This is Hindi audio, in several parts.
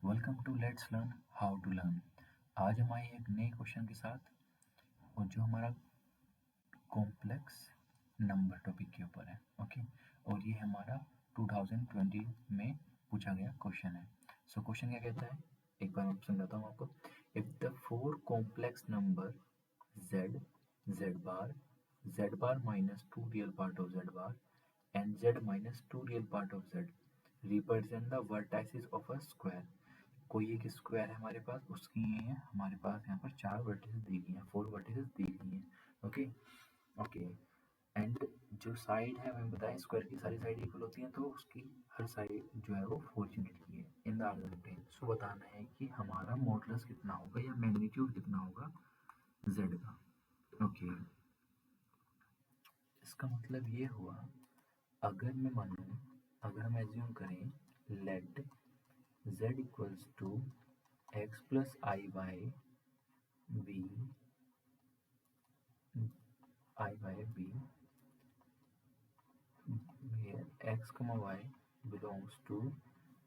Welcome to let's learn how to learn. आज हम आए एक नए क्वेश्चन के साथ और जो हमारा कॉम्प्लेक्स नंबर टॉपिक के ऊपर है। ओके, और ये हमारा 2020 में पूछा गया क्वेश्चन है। सो क्वेश्चन क्या कहता है, एक बार मैं समझाता हूँ आपको। If the four complex number z, z bar minus 2 real part of z bar and z minus 2 real part of z represent the vertices of a square। कोई एक स्क्वायर है हमारे पास, उसकी ये है हमारे पास यहाँ पर 4 वर्टिसेस दी गई हैं, 4 वर्टिसेस दी गई हैं। ओके ओके, एंड जो साइड है हमें बताया स्क्वायर की सारी साइड इक्वल होती हैं, तो उसकी हर साइड जो है वो 4 यूनिट की है इन द ऑर्डर। सो बताना है कि हमारा मॉडुलस कितना होगा या मैग्नीट्यूड कितना होगा z का। ओके, इसका मतलब ये हुआ, अगर मैं मानूँ, अगर हम एज्यूम करें let z equals to x plus i by b, i by b, where x comma y belongs to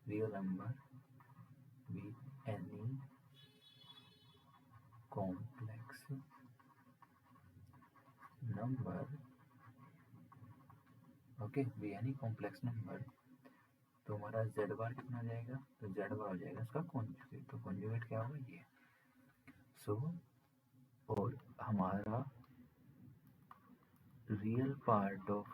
real number with any complex number। Okay, भी any complex number, तो हमारा z बार कितना आ जाएगा, तो z बार हो जाएगा इसका कॉन्जुगेट। तो कॉन्जुगेट क्या होगा ये। सो और हमारा रियल पार्ट ऑफ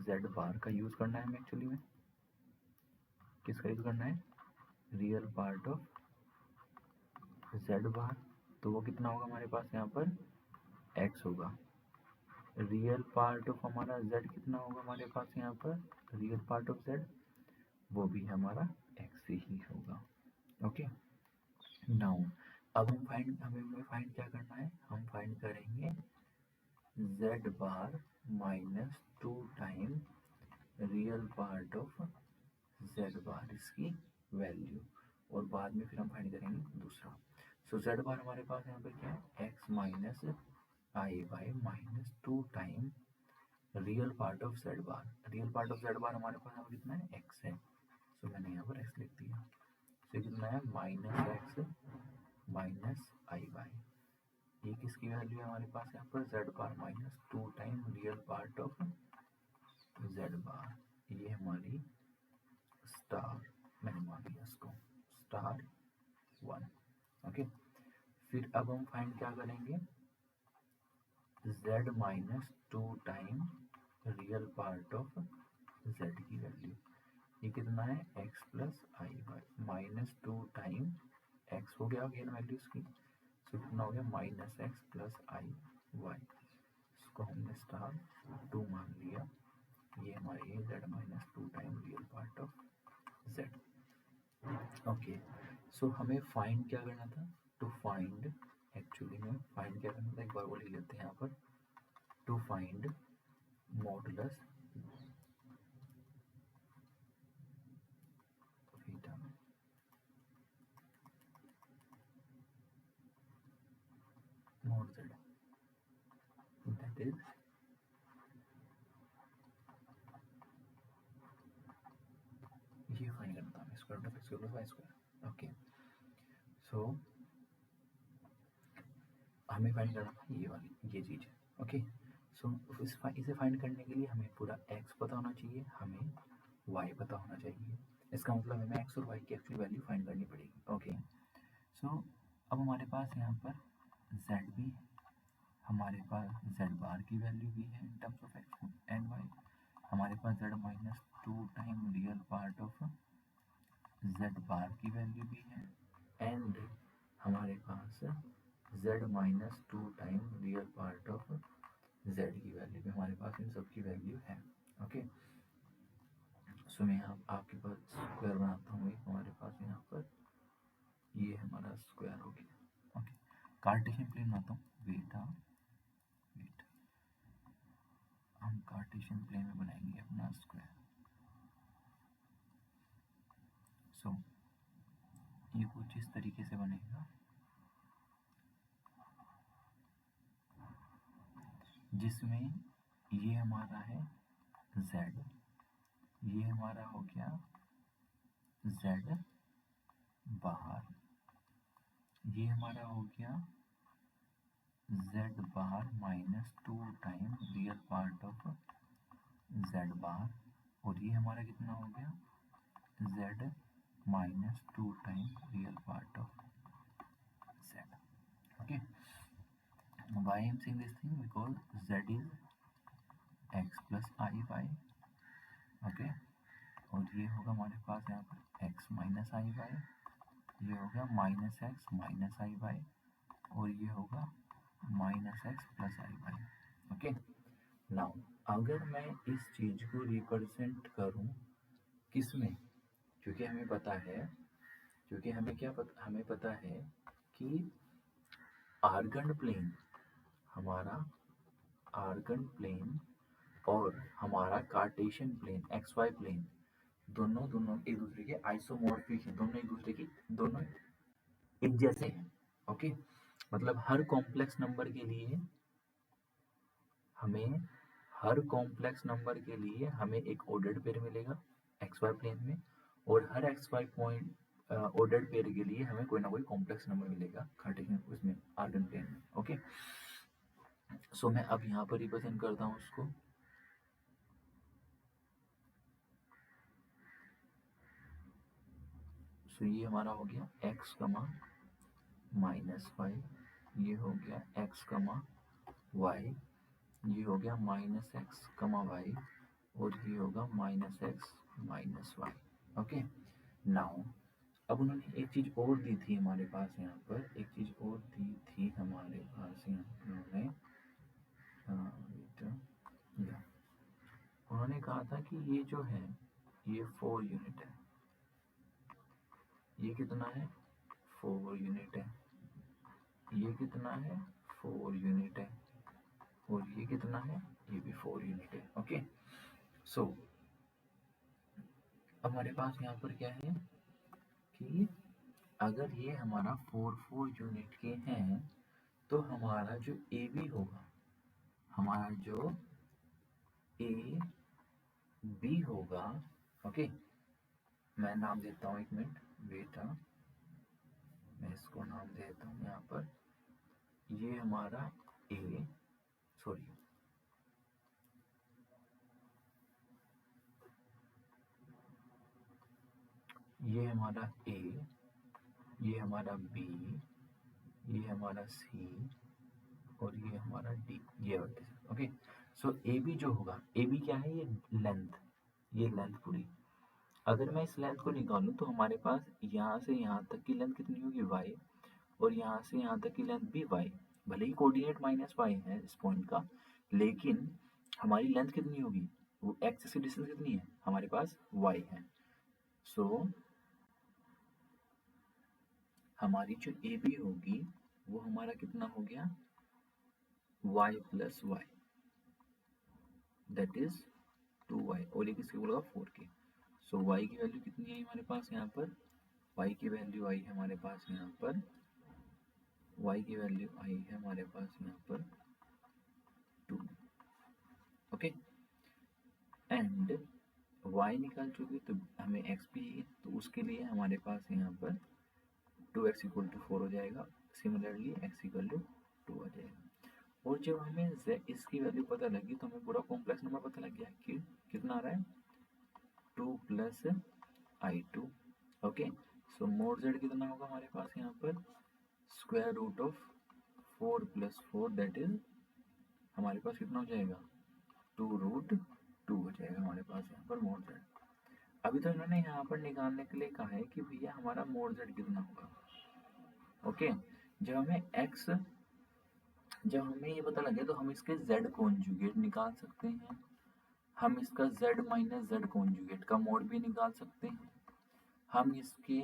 z बार का यूज करना है हमें। एक्चुअली में किसका यूज करना है, रियल पार्ट ऑफ z बार। तो वो कितना होगा हमारे पास यहाँ पर x होगा। रियल पार्ट ऑफ हमारा z कितना होगा हमारे पास यहाँ पर, रियल पार्ट ऑफ z वो भी हमारा x ही होगा। ओके, नाउ अब हमें फाइंड क्या करना है, हम फाइंड करेंगे z bar minus 2 time real part of z बार, इसकी वैल्यू, और बाद में फिर हम फाइंड करेंगे दूसरा। सो z बार हमारे पास यहाँ पर क्या है, x minus I by minus 2 time real part of z bar. Real part of z बार हमारे पास यहाँ पर कितना है, x है। सो मैंने यहाँ पर x लिख दिया। सो कितना है, minus x minus I by, ये किसकी वैल्यू है हमारे पास यहाँ पर, z bar minus 2 time real part of z बार। ये हमारी स्टार, मैंने मान लिया इसको स्टार 1। ओके, फिर अब हम फाइंड क्या करेंगे, z माइनस 2 time real part of z की वैल्यू। ये कितना है, x plus i by minus 2 time x हो गया अगेन वैल्यू इसकी। सो कितना हो गया, minus x plus i y. इसको हमने स्टार 2 मान लिया। ये हमारी z माइनस 2 time real part of z। Okay, so हमें फाइंड क्या करना था, टू फाइंड, एक्चुअली में फाइंड क्या करना था, एक बार वो लिख लेते हैं यहाँ पर, to find modulus theta mod z, that is ये फाइंड करना था, square root of x plus y square. Okay, so हमें फाइंड करना था ये वाली ये चीज़। ओके, सो इसे फाइंड करने के लिए हमें पूरा x पता होना चाहिए, हमें y पता होना चाहिए। इसका मतलब हमें x और y की एक्चुअल वैल्यू फाइंड करनी पड़ेगी। ओके, सो अब हमारे पास यहाँ पर z भी, हमारे पास z बार की वैल्यू भी है in terms of x and y। हमारे पास z माइनस 2 time real part of z बार की वैल्यू भी है, एंड हमारे पास z माइनस 2 time real part of z की वैल्यू भी, हमारे पास इन सब की वैल्यू है। ओके, सो मैं यहाँ आपके पास स्क्वायर बनाता हूँ, एक हमारे पास यहाँ पर ये हमारा स्क्वायर हो गया। ओके, कार्टेशियन प्लेन बनाता हूँ, वेट हम कार्टेशियन प्लेन में बनाएंगे अपना स्क्वायर। सो ये कुछ इस तरीके से बनेगा, जिसमें ये हमारा है z, ये हमारा हो गया z बार, ये हमारा हो गया z bar minus 2 time real part of z बार, और ये हमारा कितना हो गया z माइनस 2 time real part of z. Okay, why I am saying this thing? Because z is x plus iy. Okay, और ये होगा हमारे पास यहाँ पर x माइनस आई वाई, ये हो गया माइनस एक्स माइनस आई वाई, और ये होगा minus x plus i Y. Okay, now अगर मैं इस चीज को रिप्रेजेंट करूं किस में, क्योंकि हमें पता है, क्योंकि हमें क्या पता, हमें पता है कि आर्गन प्लेन, हमारा आर्गन प्लेन और हमारा Cartesian plane x y plane दोनों एक दूसरे के आइसोमॉर्फिक हैं, दोनों एक जैसे हैं. ओके, मतलब हर कॉम्प्लेक्स नंबर के लिए हमें एक ऑर्डर्ड पेयर मिलेगा एक्स वाई प्लेन में, और हर x y point ordered pair के लिए हमें कोई ना कोई कॉम्प्लेक्स नंबर मिलेगा कार्टेशियन उसमें आर्गन प्लेन में. ओके, सो मैं अब यहाँ पर रिप्रेजेंट करता हूँ उसको. सो ये हमारा हो गया x कमा माइनस वाई, ये हो गया x कमा वाई, ये हो गया माइनस एक्स कमा वाई, और ये होगा minus x minus y. Okay, now अब उन्होंने एक चीज़ और दी थी हमारे पास यहाँ पर, एक चीज़ और दी थी हमारे पास यहाँ पर, उन्होंने कहा था कि ये जो है ये 4 यूनिट है, ये कितना है 4 यूनिट है, ये कितना है 4 यूनिट है, और ये कितना है, ये भी 4 यूनिट है. ओके, सो हमारे पास यहाँ पर क्या है कि अगर ये हमारा 4 यूनिट के हैं तो हमारा जो ए बी होगा, हमारा जो ए बी होगा, ओके, मैं नाम देता हूँ, एक मिनट बेटा, मैं इसको नाम देता हूँ यहाँ पर, ये हमारा ए, सॉरी ये हमारा ए, ये हमारा बी, ये हमारा सी, और ये हमारा डी, ये vertices. Okay, so A B जो होगा, ए बी क्या है, ये लेंथ, ये लेंथ पूरी. अगर मैं इस लेंथ को निकालूं तो हमारे पास यहाँ से यहाँ तक की लेंथ कितनी होगी y, और यहाँ से यहाँ तक की लेंथ भी y. भले ही कोऑर्डिनेट माइनस y है इस पॉइंट का, लेकिन हमारी लेंथ कितनी होगी, वो x से डिस्टेंस कितनी है, हमारे पास y है. सो हमारी जो ए बी होगी वो हमारा कितना हो गया y plus y, that is 2y, और ये किसके बोला 4 के. सो y की वैल्यू कितनी आई हमारे पास यहाँ पर, y की वैल्यू आई है हमारे पास यहाँ पर, y की वैल्यू आई है हमारे पास यहाँ पर 2. ओके, एंड y निकाल चुके तो हमें x भी है, तो उसके लिए हमारे पास यहाँ पर 2x इक्वल टू 4 हो जाएगा, सिमिलरली x इक्वल टू 2 आ जाएगा. और जब हमें इसकी वैल्यू पता लगी तो हमें पूरा कॉम्प्लेक्स नंबर पता लग गया कि कितना आ रहा है 2 plus i2. Okay, so mod z कितना होगा हमारे पास यहाँ पर square root of 4 plus 4, that is हमारे पास कितना हो जाएगा 2 रूट 2 हो जाएगा हमारे पास यहाँ पर मोड z. अभी तो इन्होंने यहाँ पर निकालने के लिए कहा है कि भैया हमारा मोड z कितना होगा. ओके, जब हमें ये पता लगे तो हम इसके z कॉन्जुगेट निकाल सकते हैं, हम इसका z माइनस z कॉन्जुगेट का मोड भी निकाल सकते हैं, हम इसके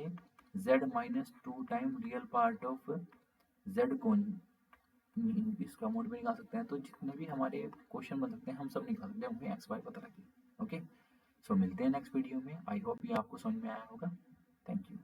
z माइनस 2 time real part of z इसका मोड भी निकाल सकते हैं. तो जितने भी हमारे क्वेश्चन बन सकते हैं हम सब निकाल सकते हैं, हमें एक्स वाई पता लगे. ओके, सो मिलते हैं नेक्स्ट वीडियो में. आई होप ये आपको समझ में आया होगा. Thank you.